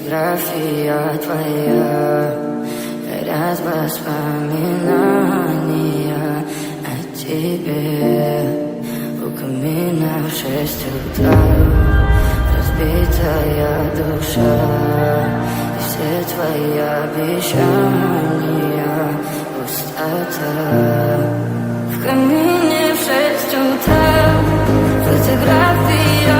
фотография твоя, горят воспоминания о тебе. У камина в 6 утра разбитая душа, и все твои обещания пустота. В камине в 6 утра фотография